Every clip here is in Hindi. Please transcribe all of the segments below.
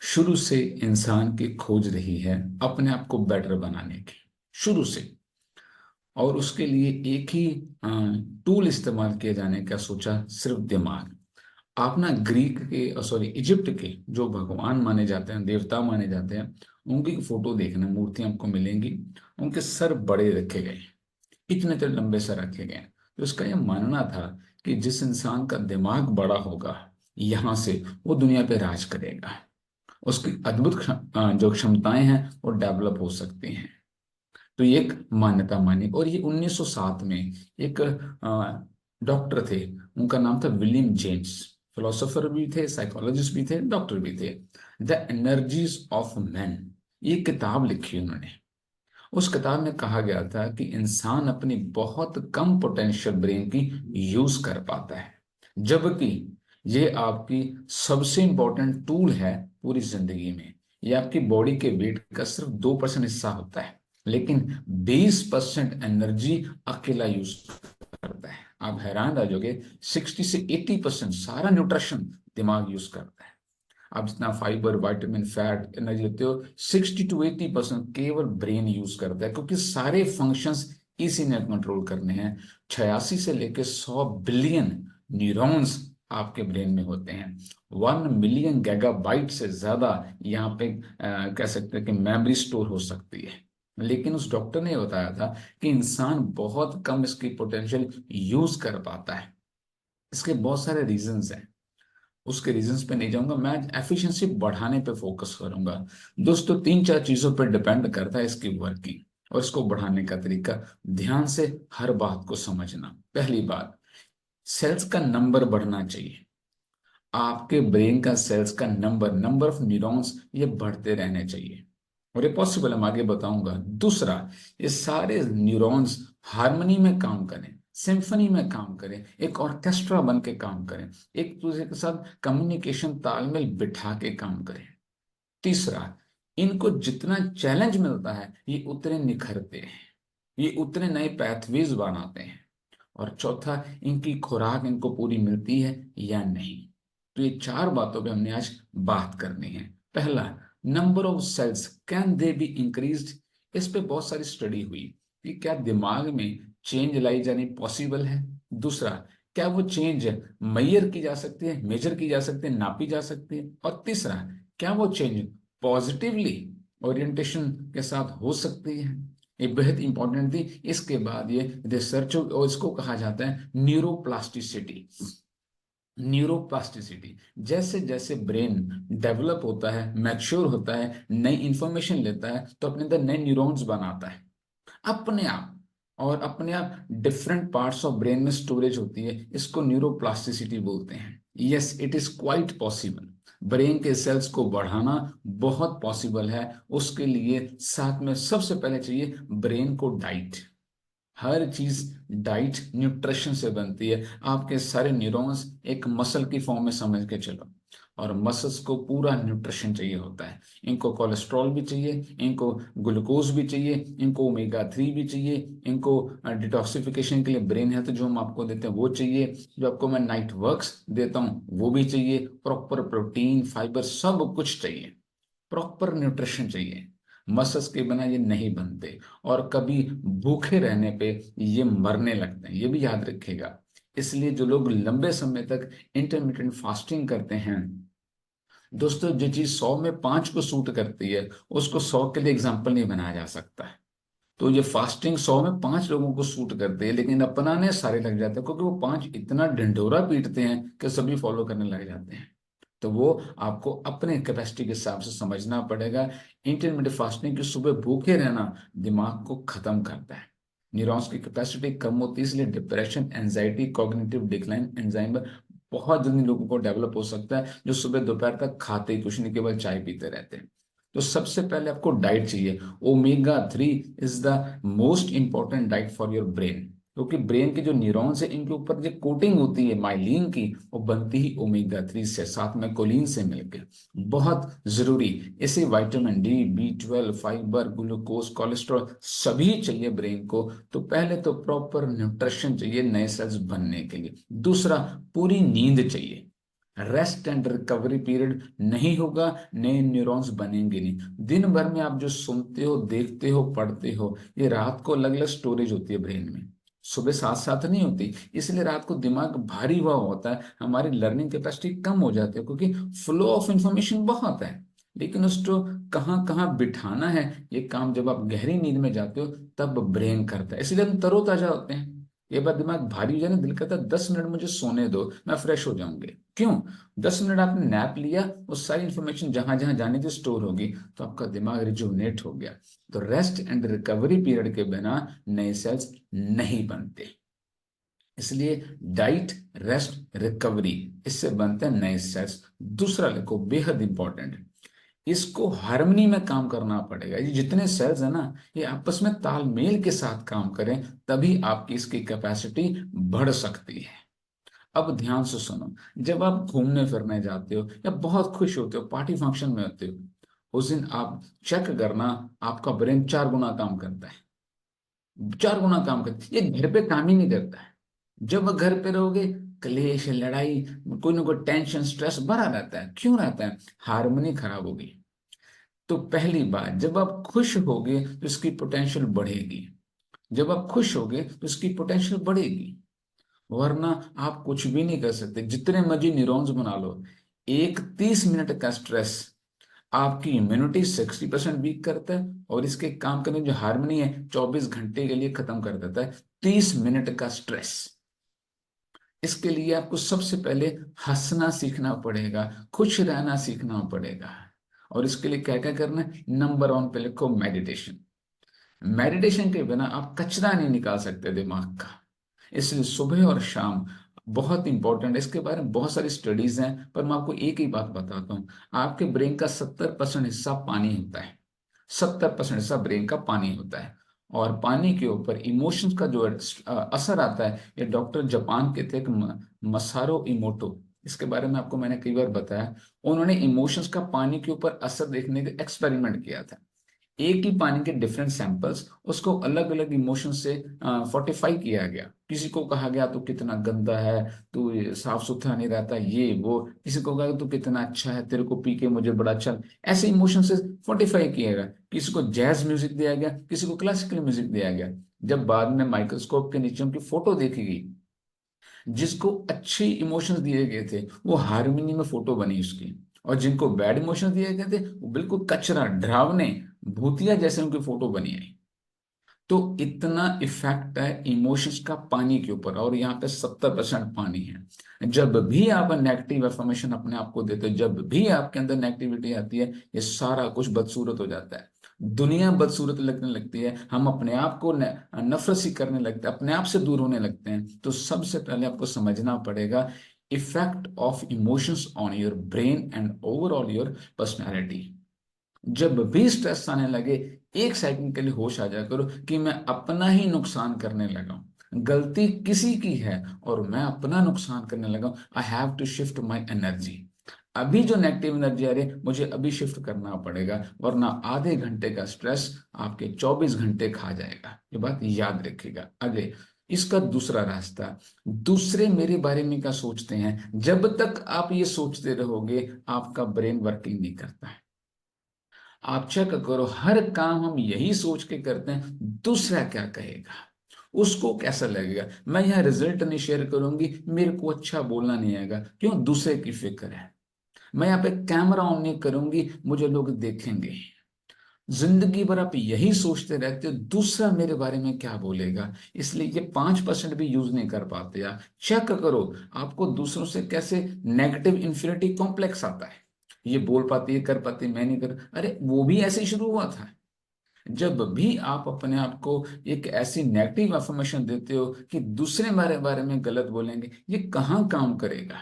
शुरू से इंसान की खोज रही है अपने आप को बेटर बनाने की, शुरू से। और उसके लिए एक ही टूल इस्तेमाल किए जाने का सोचा, सिर्फ दिमाग। आप ना ग्रीक के, सॉरी, इजिप्ट के जो भगवान माने जाते हैं, देवता माने जाते हैं, उनकी फोटो देखना, मूर्तियां आपको मिलेंगी। उनके सर बड़े रखे गए, इतने तो लंबे सर रखे गए हैं। तो उसका यह मानना था कि जिस इंसान का दिमाग बड़ा होगा, यहाँ से वो दुनिया पे राज करेगा। उसकी अद्भुत जो क्षमताएं हैं वो डेवलप हो सकती हैं। तो ये एक मान्यता मानी। और ये 1907 में एक डॉक्टर थे, उनका नाम था विलियम जेम्स। फिलोसोफर भी थे, साइकोलॉजिस्ट भी थे, डॉक्टर भी थे। द एनर्जीज ऑफ मैन, ये किताब लिखी उन्होंने। उस किताब में कहा गया था कि इंसान अपनी बहुत कम पोटेंशियल ब्रेन की यूज कर पाता है, जबकि ये आपकी सबसे इंपॉर्टेंट टूल है पूरी जिंदगी में। ये आपकी बॉडी के वेट का सिर्फ 2% हिस्सा होता है, लेकिन 20% एनर्जी अकेला यूज करता है। आप हैरान रह जाओगे, 60 से 80% सारा न्यूट्रिशन दिमाग यूज करता है। आप जितना फाइबर, विटामिन, फैट, एनर्जी लेते हो, 60 to 80% केवल ब्रेन यूज करता है, क्योंकि सारे फंक्शंस इसी ने कंट्रोल करने हैं। 86 से लेकर 100 बिलियन न्यूरॉन्स आपके ब्रेन में होते हैं। 1 मिलियन गीगाबाइट से ज्यादा यहाँ पे कह सकते हैं कि मेमोरी स्टोर हो सकती है। लेकिन उस डॉक्टर ने बताया था कि इंसान बहुत कम इसकी पोटेंशियल यूज कर पाता है। इसके बहुत सारे रीजंस हैं, उसके रीजंस पे नहीं जाऊंगा, मैं एफिशिएंसी बढ़ाने पे फोकस करूंगा। दोस्तों, 3-4 चीजों पर डिपेंड करता है इसकी वर्किंग और इसको बढ़ाने का तरीका। ध्यान से हर बात को समझना। पहली बात, सेल्स का नंबर बढ़ना चाहिए। आपके ब्रेन का सेल्स का नंबर, नंबर ऑफ न्यूरॉन्स, ये बढ़ते रहने चाहिए। और ये पॉसिबल, हम आगे बताऊंगा। दूसरा, ये सारे न्यूरॉन्स हार्मनी में काम करें, सिम्फनी में काम करें, एक ऑर्केस्ट्रा बन के काम करें, एक दूसरे के साथ कम्युनिकेशन, तालमेल बिठा के काम करें। तीसरा, इनको जितना चैलेंज मिलता है ये उतने निखरते हैं, ये उतने नए पैथवेज बनाते हैं। और चौथा, इनकी खुराक इनको पूरी मिलती है या नहीं। तो ये चार बातों पे हमने आज बात करनी है। पहला, number of sales, can they be increased. इस पे बहुत सारी स्टडी हुई कि क्या दिमाग में चेंज लाई जानी पॉसिबल है। दूसरा, क्या वो चेंज मैयर की जा सकती है, मेजर की जा सकती है, नापी जा सकती है। और तीसरा, क्या वो चेंज पॉजिटिवली ओरिएंटेशन के साथ हो सकती है। ये बेहद इंपॉर्टेंट थी। इसके बाद ये रिसर्च, और इसको कहा जाता है न्यूरोप्लास्टिसिटी। न्यूरोप्लास्टिसिटी, जैसे जैसे ब्रेन डेवलप होता है, मैच्योर होता है, नई इंफॉर्मेशन लेता है, तो अपने अंदर नए न्यूरॉन्स बनाता है अपने आप। और अपने आप डिफरेंट पार्ट्स ऑफ ब्रेन में स्टोरेज होती है, इसको न्यूरोप्लास्टिसिटी बोलते हैं। Yes, it is quite possible. Brain के सेल्स को बढ़ाना बहुत पॉसिबल है। उसके लिए साथ में सबसे पहले चाहिए ब्रेन को डाइट। हर चीज डाइट, न्यूट्रिशन से बनती है। आपके सारे न्यूरॉन्स एक मसल की फॉर्म में समझ के चलो। और मसल्स को पूरा न्यूट्रिशन चाहिए होता है। इनको कोलेस्ट्रॉल भी चाहिए, इनको ग्लूकोज भी चाहिए, इनको ओमेगा 3 भी चाहिए, इनको डिटॉक्सिफिकेशन के लिए ब्रेन हेल्थ जो हम आपको देते हैं वो चाहिए, जो आपको मैं नाइट वर्क्स देता हूँ वो भी चाहिए, प्रॉपर प्रोटीन, फाइबर, सब कुछ चाहिए। प्रॉपर न्यूट्रिशन चाहिए। मसल्स के बिना ये नहीं बनते। और कभी भूखे रहने पे ये मरने लगते हैं, ये भी याद रखिएगा। इसलिए जो लोग लंबे समय तक इंटरमीडिएट फास्टिंग करते हैं, दोस्तों, जो चीज 100 में 5 को सूट करती है, उसको 100 के लिए एग्जाम्पल नहीं बनाया जा सकता है। तो ये फास्टिंग 100 में 5 लोगों को सूट करती है, लेकिन अपनाने सारे लग जाते हैं, क्योंकि वो 5 इतना ढिंढोरा पीटते हैं कि सभी फॉलो करने लग जाते हैं। तो वो आपको अपने कैपेसिटी के हिसाब से समझना पड़ेगा। इंटरमीडिएट फास्टिंग की सुबह भूखे रहना दिमाग को खत्म करता है। न्यूरॉन्स की कैपेसिटी कम होती है, इसलिए डिप्रेशन, एंजाइटी, कॉग्निटिव डिक्लाइन, एंजाइमर बहुत जल्दी लोगों को डेवलप हो सकता है, जो सुबह दोपहर तक खाते ही कुछ नहीं, केवल चाय पीते रहते हैं। तो सबसे पहले आपको डाइट चाहिए। Omega 3 is the most important diet for your brain, क्योंकि ब्रेन के जो न्यूरॉन्स है इनके ऊपर जो कोटिंग होती है माइलिन की, वो बनती ही ओमेगा 3 से, साथ में कोलिन से मिलकर। बहुत जरूरी। इसे vitamin D, B12, fibre, glucose, cholesterol सभी चाहिए ब्रेन को। तो पहले तो प्रॉपर न्यूट्रिशन चाहिए नए सेल्स बनने के लिए। दूसरा, पूरी नींद चाहिए। रेस्ट एंड रिकवरी पीरियड नहीं होगा, नए न्यूरॉन्स बनेंगे नहीं। दिन भर में आप जो सुनते हो, देखते हो, पढ़ते हो, ये रात को अलग अलग स्टोरेज होती है ब्रेन में, सुबह साथ साथ नहीं होती। इसलिए रात को दिमाग भारी हुआ होता है, हमारी लर्निंग कैपेसिटी कम हो जाती है, क्योंकि फ्लो ऑफ इंफॉर्मेशन बहुत है। लेकिन उसको कहाँ कहाँ बिठाना है, ये काम जब आप गहरी नींद में जाते हो तब ब्रेन करता है। इसलिए हम तरोताजा होते हैं। ये बार दिमाग भारी हो जाए ना, दिल करता है 10 मिनट मुझे सोने दो, मैं फ्रेश हो जाऊंगे। क्यों? 10 मिनट आपने नैप लिया, वो सारी इंफॉर्मेशन जहां जहां जानी थी स्टोर होगी, तो आपका दिमाग रिजुवनेट हो गया। तो रेस्ट एंड रिकवरी पीरियड के बिना नए सेल्स नहीं बनते। इसलिए डाइट, रेस्ट, रिकवरी, इससे बनते हैं नए सेल्स। दूसरा लिखो, बेहद इंपॉर्टेंट, इसको हार्मनी में काम करना पड़ेगा। ये जितने सेल्स है ना, ये आपस में तालमेल के साथ काम करें, तभी आपकी इसकी कैपेसिटी बढ़ सकती है। अब ध्यान से सुनो, जब आप घूमने फिरने जाते हो या बहुत खुश होते हो, पार्टी फंक्शन में होते हो, उस दिन आप चेक करना, आपका ब्रेन 4 गुना काम करता है। 4 गुना काम करता है, ये घर पे काम ही नहीं करता है। जब घर पे रहोगे, क्लेश, लड़ाई, कोई ना कोई टेंशन, स्ट्रेस भरा रहता है। क्यों रहता है? हार्मनी खराब होगी। तो पहली बात, जब आप खुश होगे तो इसकी पोटेंशियल बढ़ेगी। जब आप खुश होगे तो इसकी पोटेंशियल बढ़ेगी, वरना आप कुछ भी नहीं कर सकते, जितने मर्जी न्यूरॉन्स बना लो। एक 30 मिनट का स्ट्रेस आपकी इम्यूनिटी 60% वीक करता है, और इसके काम करने की जो हार्मनी है 24 घंटे के लिए खत्म कर देता है। 30 मिनट का स्ट्रेस। इसके लिए आपको सबसे पहले हंसना सीखना पड़ेगा, खुश रहना सीखना पड़ेगा। और इसके लिए क्या क्या करना है? नंबर 1 पे लिखो, मेडिटेशन। मेडिटेशन के बिना आप कचरा नहीं निकाल सकते दिमाग का। इसलिए सुबह और शाम बहुत इंपॉर्टेंट है। इसके बारे में बहुत सारी स्टडीज हैं, पर मैं आपको एक ही बात बताता हूँ। आपके ब्रेन का 70% हिस्सा पानी होता है। 70% हिस्सा ब्रेन का पानी होता है। और पानी के ऊपर इमोशंस का जो असर आता है, ये डॉक्टर जापान के थे, एक मसारो इमोटो, इसके बारे में आपको मैंने कई बार बताया। उन्होंने इमोशंस का पानी के ऊपर असर देखने का एक्सपेरिमेंट किया था। एक ही पानी के डिफरेंट सैंपल्स, उसको अलग अलग इमोशन से फोर्टिफाई किया गया। किसी को कहा गया तू कितना गंदा है, तू ये साफ सुथरा नहीं रहता, ये वो। किसी को कहा तू कितना अच्छा है, तेरे को पी के मुझे बड़ा अच्छा। ऐसे इमोशन से फोर्टिफाई किया गया। किसी को जैज म्यूजिक दिया गया, किसी को क्लासिकल म्यूजिक दिया गया। जब बाद में माइक्रोस्कोप के नीचे उनकी फोटो देखी गई, जिसको अच्छे इमोशंस दिए गए थे वो हारमोनी में फोटो बनी उसकी, और जिनको बैड इमोशंस दिए गए थे वो बिल्कुल कचरा, डरावने, भूतिया जैसे उनकी फोटो बनी आई। तो इतना इफेक्ट है इमोशंस का पानी के ऊपर, और यहाँ पे 70% पानी है। जब भी आप नेगेटिव अफर्मेशन अपने आप को देते हो, जब भी आपके अंदर नेगेटिविटी आती है, ये सारा कुछ बदसूरत हो जाता है। दुनिया बदसूरत लगने लगती है, हम अपने आप को नफरत सी करने लगते हैं, अपने आप से दूर होने लगते हैं। तो सबसे पहले आपको समझना पड़ेगा effect of emotions on your brain and overall your personality. जब भी स्ट्रेस आने लगे, 1 सेकंड के लिए होश आ जाया करो कि मैं अपना ही नुकसान करने लगा हूं, गलती किसी की है और मैं अपना नुकसान करने लगा हूं। I have to shift my energy. अभी जो नेगेटिव एनर्जी आ रही है मुझे अभी शिफ्ट करना पड़ेगा, वरना आधे घंटे का स्ट्रेस आपके 24 घंटे खा जाएगा। ये बात याद रखिएगा। अगले, इसका दूसरा रास्ता, दूसरे मेरे बारे में क्या सोचते हैं, जब तक आप ये सोचते रहोगे आपका ब्रेन वर्किंग नहीं करता है। आप चेक करो, हर काम हम यही सोच के करते हैं, दूसरा क्या कहेगा, उसको कैसा लगेगा। मैं यहाँ रिजल्ट नहीं शेयर करूंगी, मेरे को अच्छा बोलना नहीं आएगा, क्यों? दूसरे की फिक्र है। मैं यहाँ पे कैमरा ऑन नहीं करूंगी, मुझे लोग देखेंगे। जिंदगी भर आप यही सोचते रहते हो, दूसरा मेरे बारे में क्या बोलेगा। इसलिए ये 5% भी यूज नहीं कर पाते। यार चेक करो, आपको दूसरों से कैसे नेगेटिव इन्फिनिटी कॉम्प्लेक्स आता है। ये बोल पाती है, कर पाती, मैं नहीं कर, अरे वो भी ऐसे ही शुरू हुआ था। जब भी आप अपने आप को एक ऐसी नेगेटिव अफर्मेशन देते हो कि दूसरे मेरे बारे में गलत बोलेंगे, ये कहाँ काम करेगा।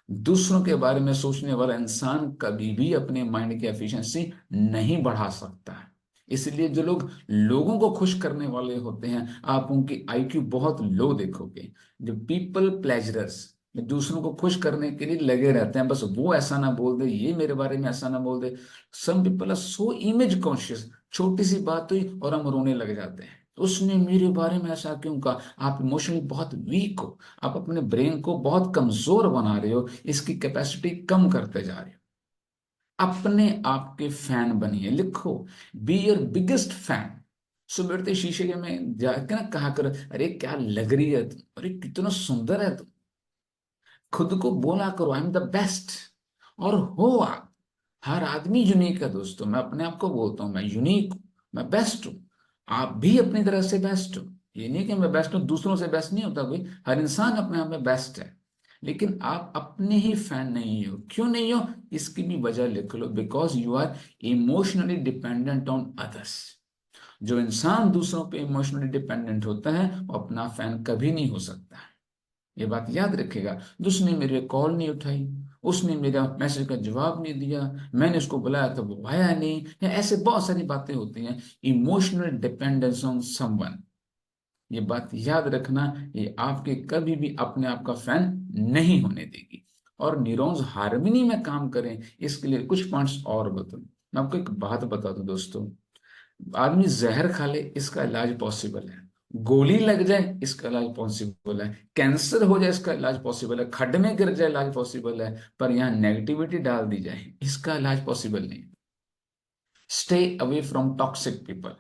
दूसरों के बारे में सोचने वाला इंसान कभी भी अपने माइंड की एफिशिएंसी नहीं बढ़ा सकता है। इसलिए जो लोग लोगों को खुश करने वाले होते हैं, आप उनकी आईक्यू बहुत लो देखोगे। जो पीपल प्लेजरर्स, दूसरों को खुश करने के लिए लगे रहते हैं, बस वो ऐसा ना बोल दे, ये मेरे बारे में ऐसा ना बोल दे। Some people are so image conscious, छोटी सी बात हुई और हम रोने लग जाते हैं। तो उसने मेरे बारे में ऐसा क्यों कहा। आप इमोशनली बहुत वीक हो, आप अपने ब्रेन को बहुत कमजोर बना रहे हो, इसकी कैपेसिटी कम करते जा रहे हो। अपने आप के फैन बनिए, लिखो, बी योर बिगेस्ट फैन। सुबह उठते शीशे के में जाके ना कहा कर, अरे क्या लग रही है तुम, अरे कितना सुंदर है तुम। खुद को बोला करो, आई एम द बेस्ट। और हो आप। हर आदमी यूनिक है दोस्तों, मैं अपने आप को बोलता हूँ मैं यूनिक हूँ, मैं बेस्ट हूँ। आप भी अपनी तरह से बेस्ट हो। ये नहीं कि मैं बेस्ट हूँ, दूसरों से बेस्ट नहीं होता कोई, हर इंसान अपने आप में बेस्ट है। लेकिन आप अपने ही फैन नहीं हो, क्यों नहीं हो, इसकी भी वजह लिख लो, because you are emotionally dependent on others. जो इंसान दूसरों पे इमोशनली डिपेंडेंट होता है वो अपना फैन कभी नहीं हो सकता। ये बात याद रखेगा। उसने मेरे कॉल नहीं उठाई, उसने मेरा मैसेज का जवाब नहीं दिया, मैंने उसको बुलाया तो वो आया नहीं, या ऐसे बहुत सारी बातें होती हैं। इमोशनल डिपेंडेंस ऑन समवन, ये बात याद रखना, ये आपके कभी भी अपने आप का फैन नहीं होने देगी। और न्यूरॉन्स हार्मनी में काम करें, इसके लिए कुछ पॉइंट्स और बताऊं। मैं आपको एक बात बता दूं दोस्तों, आदमी जहर खा ले इसका इलाज पॉसिबल है, गोली लग जाए इसका इलाज पॉसिबल है, कैंसर हो जाए इसका इलाज पॉसिबल है, खड्ड में गिर जाए इलाज पॉसिबल है, पर यहाँ नेगेटिविटी डाल दी जाए इसका इलाज पॉसिबल नहीं। Stay away from toxic people.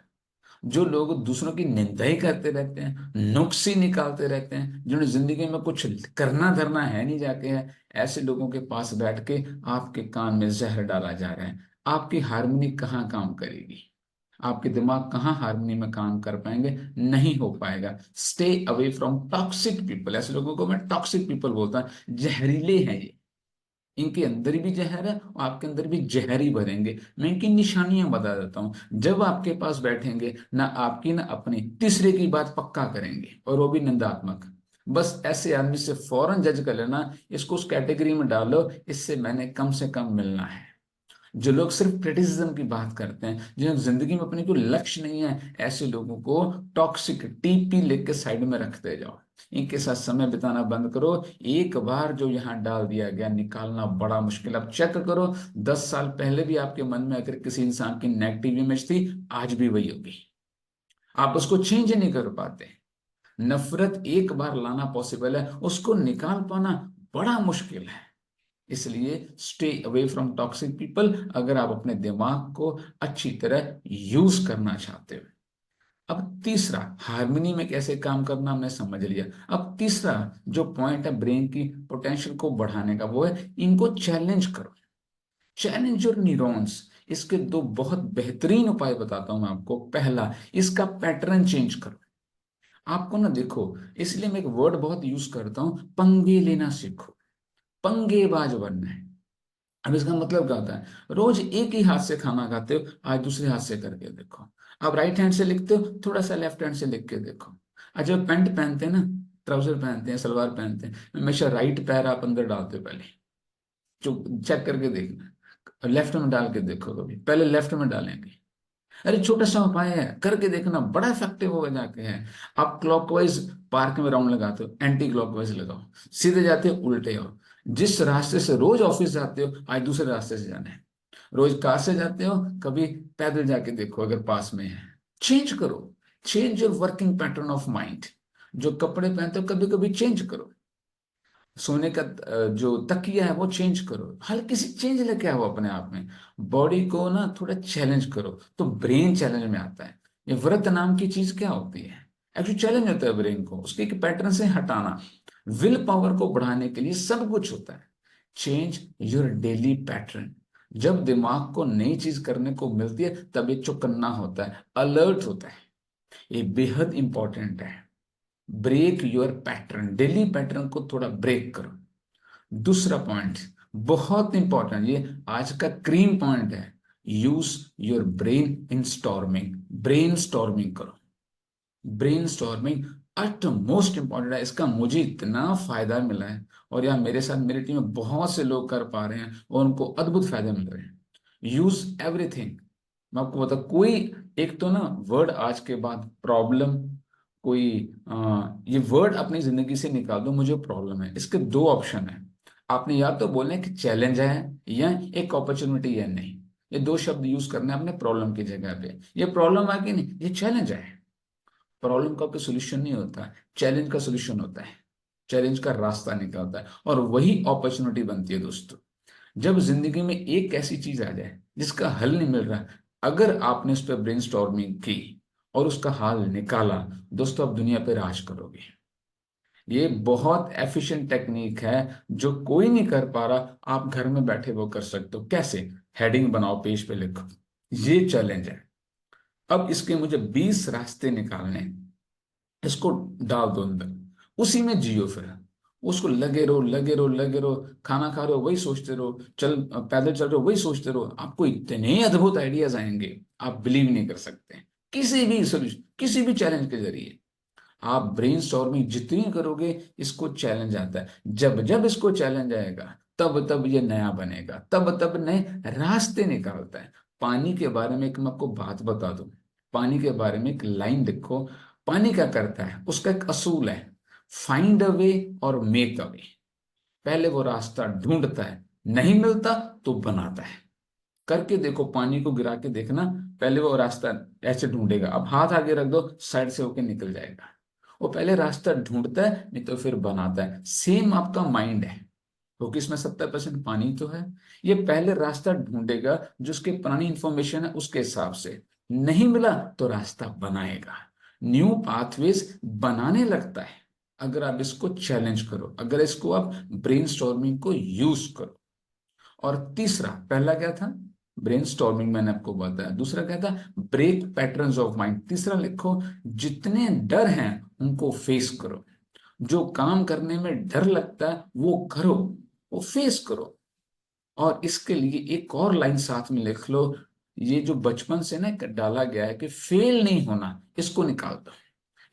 जो लोग दूसरों की निंदा ही करते रहते हैं, नुक्स ही निकालते रहते हैं, जिन्हें जिंदगी में कुछ करना धरना है नहीं जाके है, ऐसे लोगों के पास बैठ के आपके कान में जहर डाला जा रहा है। आपकी हार्मनी कहाँ काम करेगी, आपके दिमाग कहाँ हार्मनी में काम कर पाएंगे, नहीं हो पाएगा। Stay away from toxic people. ऐसे लोगों को मैं टॉक्सिक पीपल बोलता हूँ, जहरीले हैं ये, इनके अंदर भी जहर है और आपके अंदर भी जहर ही भरेंगे। मैं इनकी निशानियां बता देता हूँ। जब आपके पास बैठेंगे ना आपकी ना अपनी, तीसरे की बात पक्का करेंगे और वो भी निंदात्मक। बस ऐसे आदमी से फौरन जज कर लेना, इसको उस कैटेगरी में डालो, इससे मैंने कम से कम मिलना है। जो लोग सिर्फ क्रिटिसिज्म की बात करते हैं, जिन्हें जिंदगी में अपने कोई लक्ष्य नहीं है, ऐसे लोगों को टॉक्सिक टीपी लिख के साइड में रखते जाओ। इनके साथ समय बिताना बंद करो। एक बार जो यहाँ डाल दिया गया निकालना बड़ा मुश्किल। अब चेक करो, 10 साल पहले भी आपके मन में अगर किसी इंसान की नेगेटिव इमेज थी, आज भी वही होगी। आप उसको चेंज नहीं कर पाते। नफरत एक बार लाना पॉसिबल है, उसको निकाल पाना बड़ा मुश्किल है। इसलिए stay away from toxic people, अगर आप अपने दिमाग को अच्छी तरह यूज करना चाहते हो। अब तीसरा, हार्मनी में कैसे काम करना हमने समझ लिया। अब तीसरा जो पॉइंट है ब्रेन की पोटेंशियल को बढ़ाने का, वो है इनको चैलेंज करो। Challenge your neurons. इसके दो बहुत बेहतरीन उपाय बताता हूं मैं आपको। पहला, इसका पैटर्न चेंज करो। आपको ना देखो, इसलिए मैं एक वर्ड बहुत यूज करता हूं, पंगे लेना सीखो, पंगेबाज बनना है। अब इसका मतलब क्या होता है, रोज एक ही हाथ से खाना खाते हो, आज दूसरे हाथ से करके देखो। आप राइट हैंड से लिखते हो, थोड़ा सा लेफ्ट हैंड से लिख के देखो। अच्छा, जब पैंट पहनते हैं ना, ट्राउजर पहनते हैं, सलवार पहनते हैं, हमेशा राइट पैर आप अंदर डालते हो पहले, जो चेक करके देखना। लेफ्ट में डाल के देखो, कभी पहले लेफ्ट में डालेंगे। अरे छोटा सा उपाय है, करके देखना, बड़ा इफेक्टिव होगा जाके है। आप क्लॉकवाइज पार्क में राउंड लगाते हो, एंटी क्लॉकवाइज लगाओ। सीधे जाते हो, उल्टे हो। जिस रास्ते से रोज ऑफिस जाते हो, आज दूसरे रास्ते से जाना है। रोज कार से जाते हो, कभी पैदल जाके देखो अगर पास में है। चेंज करो, change your working pattern of mind. जो कपड़े पहनते हो कभी कभी चेंज करो। सोने का जो तकिया है वो चेंज करो, हल्की सी चेंज लेके आओ अपने आप में। बॉडी को ना थोड़ा चैलेंज करो, तो ब्रेन चैलेंज में आता है। ये व्रत नाम की चीज क्या होती है, एक्चुअली चैलेंज होता है ब्रेन को, उसके एक पैटर्न से हटाना। विल पावर को बढ़ाने के लिए सब कुछ होता है। Change your daily pattern. जब दिमाग को नई चीज करने को मिलती है, तब ये चौकन्ना होता है, अलर्ट होता है। ये बेहद इंपॉर्टेंट है। Break your pattern, daily pattern को थोड़ा ब्रेक करो। दूसरा पॉइंट बहुत इंपॉर्टेंट, ये आज का क्रीम पॉइंट है। Use your brain in storming. Brain storming करो। ब्रेन स्टॉर्मिंग अट मोस्ट इंपॉर्टेंट है, इसका मुझे इतना फायदा मिला है, और यार मेरे साथ मेरी टीम में बहुत से लोग कर पा रहे हैं और उनको अद्भुत फायदे मिल रहे हैं। Use everything. मैं आपको बता, कोई एक तो ना वर्ड आज के बाद प्रॉब्लम, कोई ये वर्ड अपनी जिंदगी से निकाल दो, मुझे प्रॉब्लम है, इसके दो ऑप्शन है। आपने या तो बोलना है कि चैलेंज है, या एक अपॉर्चुनिटी है, नहीं। ये दो शब्द यूज करने हैं अपने प्रॉब्लम की जगह पे। ये प्रॉब्लम है कि नहीं, ये चैलेंज है। प्रॉब्लम का कोई सोल्यूशन नहीं होता, चैलेंज का सोल्यूशन होता है, चैलेंज का रास्ता निकलता है, और वही अपॉर्चुनिटी बनती है दोस्तों। जब जिंदगी में एक ऐसी चीज आ जाए जिसका हल नहीं मिल रहा, अगर आपने उस पर ब्रेनस्टॉर्मिंग की और उसका हल निकाला, दोस्तों आप दुनिया पे राज करोगे। ये बहुत एफिशिएंट टेक्निक है, जो कोई नहीं कर पा रहा, आप घर में बैठे वो कर सकते हो। कैसे? हेडिंग बनाओ, पेज पे लिखो, ये चैलेंज है। अब इसके मुझे 20 रास्ते निकालने हैं, इसको डाल दो अंदर, उसी में जियो फिर। उसको लगे रहो, लगे रहो, लगे रहो। खाना खा रहे हो वही सोचते रहो, पैदल चल रहे हो वही सोचते रहो, आपको इतने अद्भुत आइडियाज आएंगे, आप बिलीव नहीं कर सकते। किसी भी सोल्यूशन, किसी भी चैलेंज के जरिए आप ब्रेनस्टॉर्मिंग जितनी करोगे, इसको चैलेंज आता है। जब जब इसको चैलेंज आएगा, तब तब ये नया बनेगा, तब तब नए रास्ते निकालता है। पानी के बारे में एक मैं आपको बात बता दूं, पानी के बारे में एक लाइन लिखो। पानी क्या करता है, उसका एक असूल है, फाइंड अ वे और मेक अ वे। पहले वो रास्ता ढूंढता है, नहीं मिलता तो बनाता है। करके देखो, पानी को गिरा के देखना, पहले वो रास्ता ऐसे ढूंढेगा, अब हाथ आगे रख दो, साइड से होके निकल जाएगा। वो पहले रास्ता ढूंढता है, नहीं तो फिर बनाता है। सेम आपका माइंड है, क्योंकि इसमें 70% पानी तो है। ये पहले रास्ता ढूंढेगा, जो उसके पुरानी इंफॉर्मेशन है उसके हिसाब से, नहीं मिला तो रास्ता बनाएगा, न्यू पाथवेज बनाने लगता है। अगर आप इसको चैलेंज करो, अगर इसको आप ब्रेनस्टॉर्मिंग को यूज करो। और तीसरा, पहला क्या था? ब्रेनस्टॉर्मिंग मैंने आपको बताया। दूसरा क्या था? Break patterns of mind. तीसरा लिखो, जितने डर हैं उनको फेस करो। जो काम करने में डर लगता है वो करो, वो फेस करो। और इसके लिए एक और लाइन साथ में लिख लो, ये जो बचपन से ना डाला गया है कि फेल नहीं होना, इसको निकाल दो।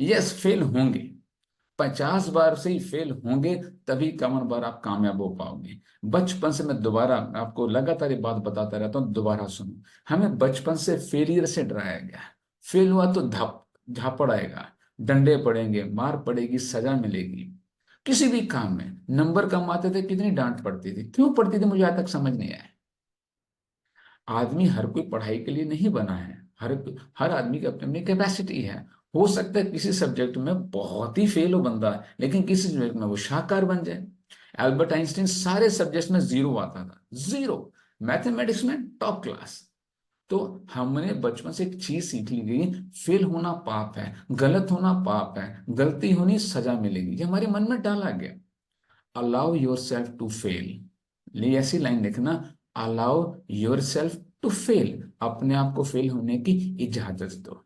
यस, फेल होंगे, 50 बार से ही फेल होंगे, तभी कमर बार आप कामयाब हो पाओगे। बचपन से, मैं दोबारा आपको लगातार ये बात बताता रहता हूँ, दोबारा सुनो। हमें बचपन से फेलियर से डराया गया। फेल हुआ तो धप झापड़ आएगा, डंडे पड़ेंगे, मार पड़ेगी, सजा मिलेगी। किसी भी काम में नंबर कम आते थे, कितनी डांट पड़ती थी, क्यों पड़ती थी मुझे आज तक समझ नहीं आया। आदमी हर कोई पढ़ाई के लिए नहीं बना है, हर हर आदमी की अपनी अपनी कैपेसिटी है। हो सकता है किसी सब्जेक्ट में बहुत ही फेल हो बंदा, लेकिन किसी सब्जेक्ट में वो शाहकार बन जाए। एल्बर्ट आइंस्टीन सारे सब्जेक्ट्स में जीरो आता था, जीरो। मैथमेटिक्स में टॉप क्लास। तो हमने बचपन से एक चीज सीख ली गई, फेल होना पाप है, गलत होना पाप है, गलती होनी सजा मिलेगी, ये हमारे मन में डाला गया। Allow yourself to fail, ये ऐसी लाइन लिखना, allow yourself to fail. अपने आप को फेल होने की इजाजत दो।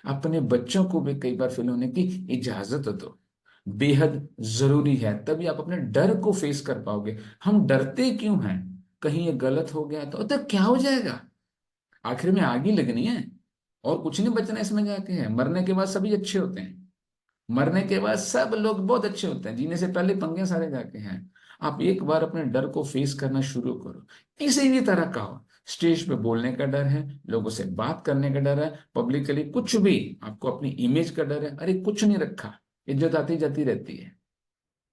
अपने बच्चों को भी कई बार फेल होने की इजाजत दो। बेहद जरूरी है, तभी आप अपने डर को फेस कर पाओगे। हम डरते क्यों हैं? कहीं ये गलत हो गया तो क्या हो जाएगा? आखिर में आग ही लगनी है, और कुछ नहीं बचना इसमें जाके है। मरने के बाद सभी अच्छे होते हैं, मरने के बाद सब लोग बहुत अच्छे होते हैं, जीने से पहले पंगे सारे जाके हैं। आप एक बार अपने डर को फेस करना शुरू करो, किसी भी तरह का हो। स्टेज पे बोलने का डर है, लोगों से बात करने का डर है, पब्लिकली कुछ भी, आपको अपनी इमेज का डर है, अरे कुछ नहीं रखा, इज्जत आती जाती रहती है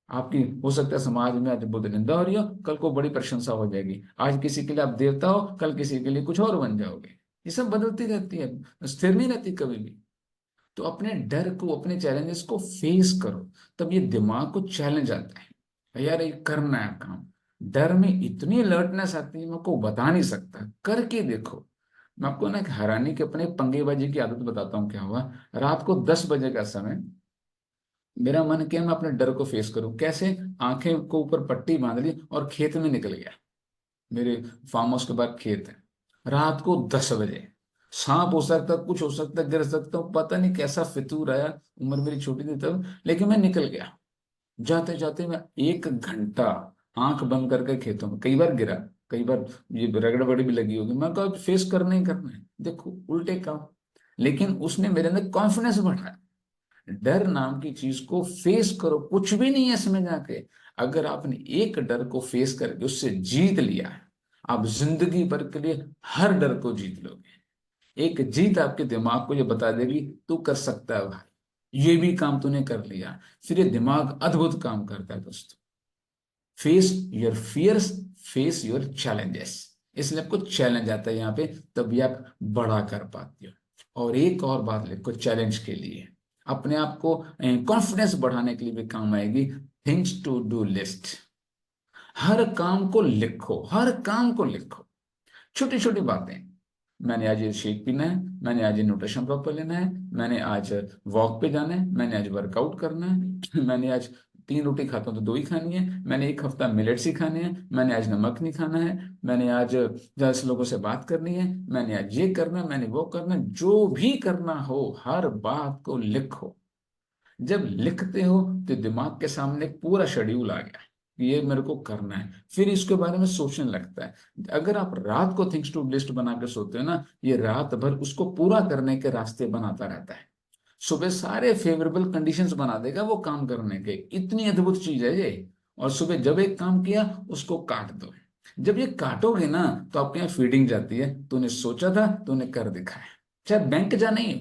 आपकी। हो सकता है समाज में आज बुद्ध निंदा हो रही हो, कल को बड़ी प्रशंसा हो जाएगी। आज किसी के लिए आप देवता हो, कल किसी के लिए कुछ और बन जाओगे। ये सब बदलती रहती है, स्थिर नहीं रहती कभी भी। तो अपने डर को, अपने चैलेंजेस को फेस करो, तब ये दिमाग को चैलेंज आता है, यार ये करना है काम। डर में इतनी अलर्टनेस आती है, मैं आपको बता नहीं सकता, करके देखो। मैं आपको ना एक हैरानी के अपने पंगेबाजी की आदत बताता हूँ। क्या हुआ, रात को 10 बजे का समय, मेरा मन किया मैं अपने डर को फेस करूं। कैसे? आंखें को ऊपर पट्टी बांध ली और खेत में निकल गया। मेरे फार्म हाउस के बाद खेत है, रात को 10 बजे। सांप हो सकता, कुछ हो सकता, गिर सकता हूँ, पता नहीं कैसा फितूर आया। उम्र मेरी छोटी थी तब, लेकिन मैं निकल गया। जाते जाते मैं 1 घंटा आंख बंद करके खेतों में, कई बार गिरा, कई बार ये रगड़ बड़ी भी लगी होगी, मैं कहा फेस करना ही करना है, देखो उल्टे काम। लेकिन उसने मेरे अंदर कॉन्फिडेंस बढ़ाया। डर नाम की चीज को फेस करो, कुछ भी नहीं है इसमें जाके। अगर आपने एक डर को फेस करके उससे जीत लिया है, आप जिंदगी भर के लिए हर डर को जीत लोगे। एक जीत आपके दिमाग को ये बता देगी, तू कर सकता है भाई, ये भी काम तूने कर लिया। फिर ये दिमाग अद्भुत काम करता है दोस्तों। Face your fears, face your challenges. इसलिए आपको चैलेंज आता है यहाँ पे, तभी आप बड़ा कर पाते हो। और एक और बात लिखो चैलेंज के लिए, अपने आप को कॉन्फिडेंस बढ़ाने के लिए भी काम आएगी थिंग्स टू डू लिस्ट। हर काम को लिखो, हर काम को लिखो, छोटी छोटी बातें। मैंने आज ये शेक पीना है, मैंने आज ये न्यूट्रिशन प्रॉपर लेना है, मैंने आज वॉक पे जाना है, मैंने आज वर्कआउट करना है, मैंने आज 3 रोटी खाता हूँ तो 2 ही खानी है, मैंने एक हफ्ता मिलेट्स ही खाने हैं, मैंने आज नमक नहीं खाना है, मैंने आज 10 लोगों से बात करनी है, मैंने आज ये करना है, मैंने वो करना है। जो भी करना हो हर बात को लिखो। जब लिखते हो तो दिमाग के सामने एक पूरा शेड्यूल आ गया कि ये मेरे को करना है, फिर इसके बारे में सोचने लगता है। अगर आप रात को थिंग्स टू लिस्ट बना के सोते हो ना, ये रात भर उसको पूरा करने के रास्ते बनाता रहता है। सुबह सारे फेवरेबल कंडीशंस बना देगा वो काम करने के। इतनी अद्भुत चीज है ये। और सुबह जब एक काम किया उसको काट दो। जब ये काटोगे ना तो आपके यहाँ फीडिंग जाती है, तूने सोचा था तूने कर दिखाया। चाहे बैंक जाना ही हो,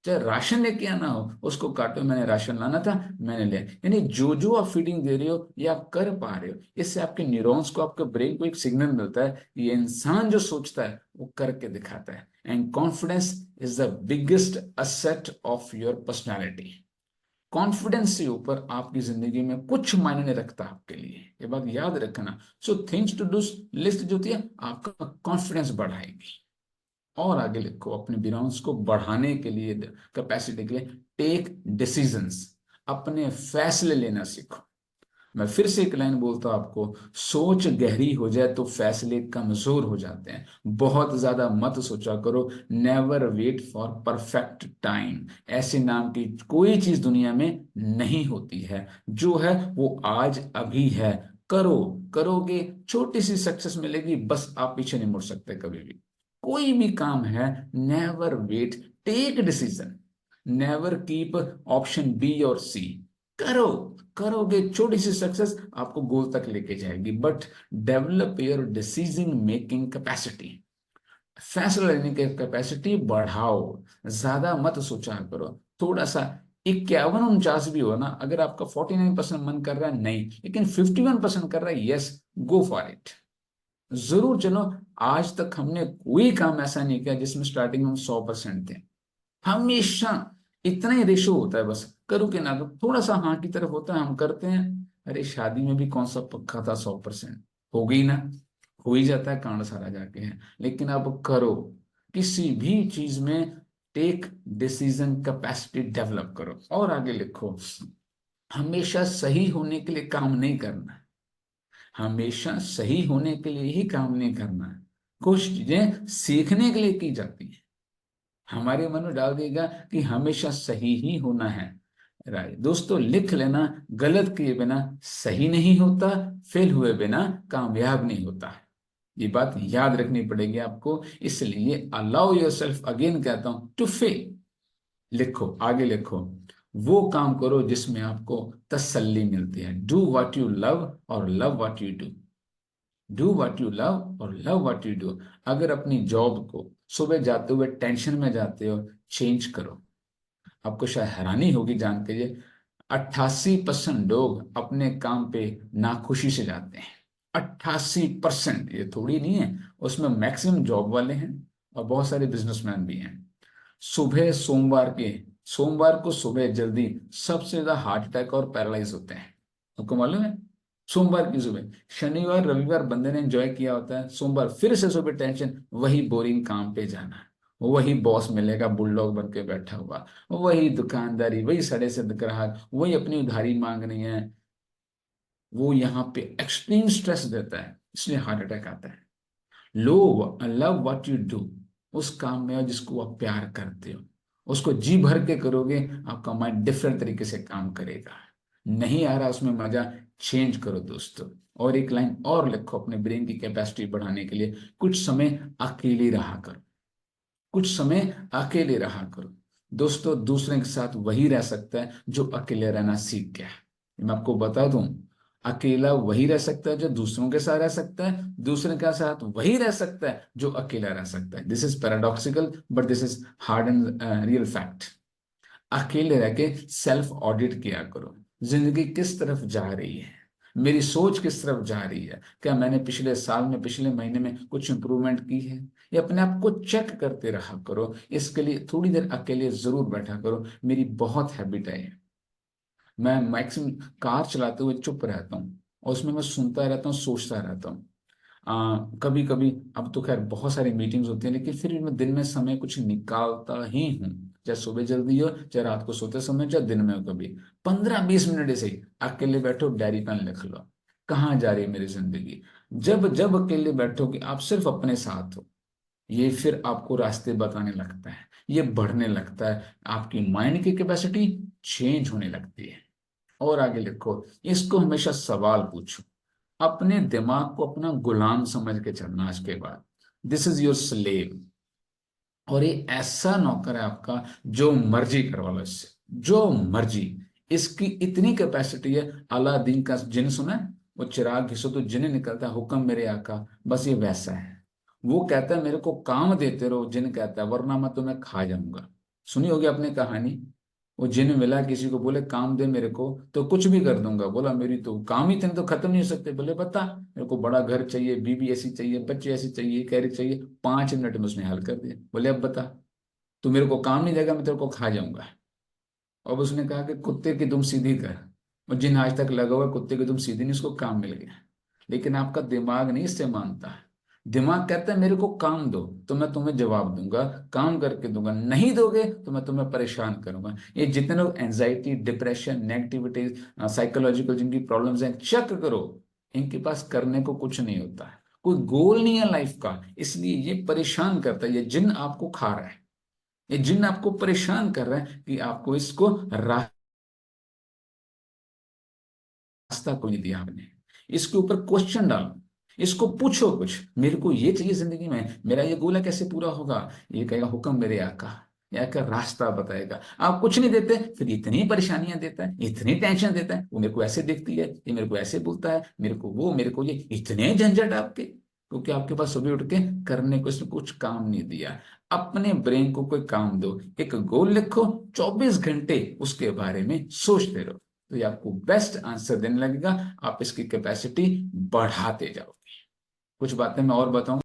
चाहे राशन लेके आना हो, उसको काटो, मैंने राशन लाना था मैंने लिया। यानी जो जो आप फीडिंग दे रहे हो ये आप कर पा रहे हो, इससे आपके न्यूरॉन्स को, आपके ब्रेन को एक सिग्नल मिलता है कि ये इंसान जो सोचता है वो करके दिखाता है। And confidence is the biggest asset of your personality. Confidence से ऊपर आपकी जिंदगी में कुछ मायने नहीं रखता आपके लिए, ये बात याद रखना। So things to do list जो होती है आपका कॉन्फिडेंस बढ़ाएगी। और आगे लिखो, अपने बिलोंग्स को बढ़ाने के लिए, कैपेसिटी के लिए, टेक डिसीजंस, अपने फैसले लेना सीखो। मैं फिर से एक लाइन बोलता हूं आपको, सोच गहरी हो जाए तो फैसले कमजोर हो जाते हैं। बहुत ज्यादा मत सोचा करो। Never wait for perfect time. ऐसे नाम की कोई चीज दुनिया में नहीं होती है। जो है वो आज अभी है। करो, करोगे छोटी सी सक्सेस मिलेगी, बस आप पीछे नहीं मुड़ सकते कभी भी। कोई भी काम है, never wait, take decision. Never keep option B और सी। करो, करोगे छोटी सी सक्सेस आपको गोल तक लेके जाएगी। But develop your decision making capacity. फैसला लेने की कैपेसिटी बढ़ाओ। ज्यादा मत सोचा करो। थोड़ा सा 51-49 भी हो ना, अगर आपका 49% मन कर रहा है नहीं, लेकिन 51% कर रहा है यस, गो फॉर इट। जरूर चलो। आज तक हमने कोई काम ऐसा नहीं किया जिसमें स्टार्टिंग में हम 100% थे। हमेशा इतना ही रेशो होता है, बस करो कि ना करो, थोड़ा सा हाँ की तरफ होता है, हम करते हैं। अरे शादी में भी कौन सा पक्का था 100%, हो गई ना, हो ही जाता है कांड सारा जाके है। लेकिन अब करो, किसी भी चीज में टेक डिसीजन कैपेसिटी डेवलप करो। और आगे लिखो, हमेशा सही होने के लिए काम नहीं करना है। हमेशा सही होने के लिए ही काम नहीं करना है। कुछ चीजें सीखने के लिए की जाती हैं। हमारे मन में डाल देगा कि हमेशा सही ही होना है। राइट दोस्तों, लिख लेना, गलत किए बिना सही नहीं होता, फेल हुए बिना कामयाब नहीं होता है। ये बात याद रखनी पड़ेगी आपको। इसलिए अलाउ योरसेल्फ, अगेन कहता हूं, टू फेल। लिखो, आगे लिखो, वो काम करो जिसमें आपको तसल्ली मिलती है। डू व्हाट यू लव और love what you do. Do what you love और लव व्हाट यू डू। अगर अपनी जॉब को सुबह जाते हुए टेंशन में जाते हो, चेंज करो। आपको शायद हैरानी होगी जान के, ये 88% लोग अपने काम पे नाखुशी से जाते हैं। 88%, ये थोड़ी नहीं है। उसमें मैक्सिमम जॉब वाले हैं और बहुत सारे बिजनेसमैन भी हैं। सुबह सोमवार को सुबह जल्दी सबसे ज्यादा हार्ट अटैक और पैरालाइज होते हैं। आपको मालूम है? सोमवार की सुबह। शनिवार रविवार बंदे ने एंजॉय किया होता है, सोमवार फिर से सुबह टेंशन, वही बोरिंग काम पे जाना है, वही बॉस मिलेगा बुलडॉग बन के बैठा हुआ, वही दुकानदारी, वही सड़े से ग्राहक, वही अपनी उधारी मांगनी है। वो यहाँ पे एक्सट्रीम स्ट्रेस देता है, इसलिए हार्ट अटैक आता है। लो, लव व्हाट यू डू। उस काम में जिसको आप प्यार करते हो, उसको जी भर के करोगे, आपका माइंड डिफरेंट तरीके से काम करेगा। नहीं आ रहा उसमें मजा, चेंज करो दोस्तों। और एक लाइन और लिखो अपने ब्रेन की कैपेसिटी बढ़ाने के लिए, कुछ समय अकेले रहा करो। कुछ समय अकेले रहा करो। दोस्तों, दूसरे के साथ वही रह सकता है जो अकेले रहना सीख गया है। मैं आपको बता दूं, अकेला वही रह सकता है जो दूसरों के साथ रह सकता है, दूसरे के साथ वही रह सकता है जो अकेला रह सकता है। This is paradoxical but this is hard and real fact. अकेले रह के सेल्फ ऑडिट किया करो, जिंदगी किस तरफ जा रही है, मेरी सोच किस तरफ जा रही है, क्या मैंने पिछले साल में, पिछले महीने में कुछ इंप्रूवमेंट की है। ये अपने आप को चेक करते रहा करो। इसके लिए थोड़ी देर अकेले जरूर बैठा करो। मेरी बहुत हैबिट है ये। मैं मैक्सिमम कार चलाते हुए चुप रहता हूँ और उसमें मैं सुनता रहता हूँ, सोचता रहता हूँ। कभी कभी, अब तो खैर बहुत सारी मीटिंग्स होती हैं, लेकिन फिर मैं दिन में समय कुछ निकालता ही हूँ। चाहे सुबह जल्दी हो, चाहे रात को सोते समय, चाहे दिन में हो, कभी 15-20 मिनट ऐसे ही अकेले बैठो, डायरी पेन लिख लो, कहाँ जा रही है मेरी जिंदगी। जब जब अकेले बैठोगे, आप सिर्फ अपने साथ हो, ये फिर आपको रास्ते बताने लगता है, ये बढ़ने लगता है, आपकी माइंड की कैपेसिटी चेंज होने लगती है। और आगे लिखो, इसको हमेशा सवाल पूछो। अपने दिमाग को अपना गुलाम समझ के चलना आज के बाद। This is your slave. और ये ऐसा नौकर है आपका, जो मर्जी करवा लो इससे, जो मर्जी। इसकी इतनी कैपेसिटी है, अलादीन का जिन सुना है, वो चिराग घिसो तो जिन निकलता है, हुक्म मेरे आका। बस ये वैसा है। वो कहता है मेरे को काम देते रहो, जिन कहता है वरना मैं तुम्हें खा जाऊंगा। सुनी होगी आपने कहानी। वो जिन मिला किसी को, बोले काम दे मेरे को तो कुछ भी कर दूंगा। बोला मेरी तो काम ही इतने तो खत्म नहीं हो सकते। बोले बता। मेरे को बड़ा घर चाहिए, बीबी ऐसी चाहिए, बच्चे ऐसे चाहिए, कैरी चाहिए। 5 मिनट में उसने हल कर दिया। बोले अब बता, तू मेरे को काम नहीं देगा, मैं तेरे को खा जाऊंगा। अब उसने कहा कि कुत्ते की दुम सीधी कर। और जिन आज तक लगा हुआ है, कुत्ते की दुम सीधी नहीं, उसको काम मिल गया। लेकिन आपका दिमाग नहीं इससे मानता है। दिमाग कहता है मेरे को काम दो तो मैं तुम्हें जवाब दूंगा, काम करके दूंगा, नहीं दोगे तो मैं तुम्हें परेशान करूंगा। ये जितने लोग एंजाइटी, डिप्रेशन, नेगेटिविटी, साइकोलॉजिकल जिनकी प्रॉब्लम्स हैं, चेक करो, इनके पास करने को कुछ नहीं होता है, कोई गोल नहीं है लाइफ का, इसलिए ये परेशान करता है। ये जिन आपको खा रहा है, ये जिन आपको परेशान कर रहा है कि आपको इसको रास्ता कोई नहीं दिया आपने। इसके ऊपर क्वेश्चन डालो, इसको पूछो कुछ, मेरे को ये चाहिए जिंदगी में, मेरा ये गोल है, कैसे पूरा होगा। ये कहेगा हुक्म मेरे आका। या का रास्ता बताएगा। आप कुछ नहीं देते, फिर इतनी परेशानियां देता है, इतनी टेंशन देता है। वो मेरे को ऐसे देखती है, ये मेरे को ऐसे बोलता है, मेरे को वो, मेरे को ये, इतने झंझट आपके, क्योंकि आपके पास सुबह उठ के करने को इसने कुछ काम नहीं दिया। अपने ब्रेन को कोई काम दो, एक गोल लिखो, 24 घंटे उसके बारे में सोचते रहो, तो ये आपको बेस्ट आंसर देने लगेगा। आप इसकी कैपेसिटी बढ़ाते जाओगे। कुछ बातें मैं और बताऊं।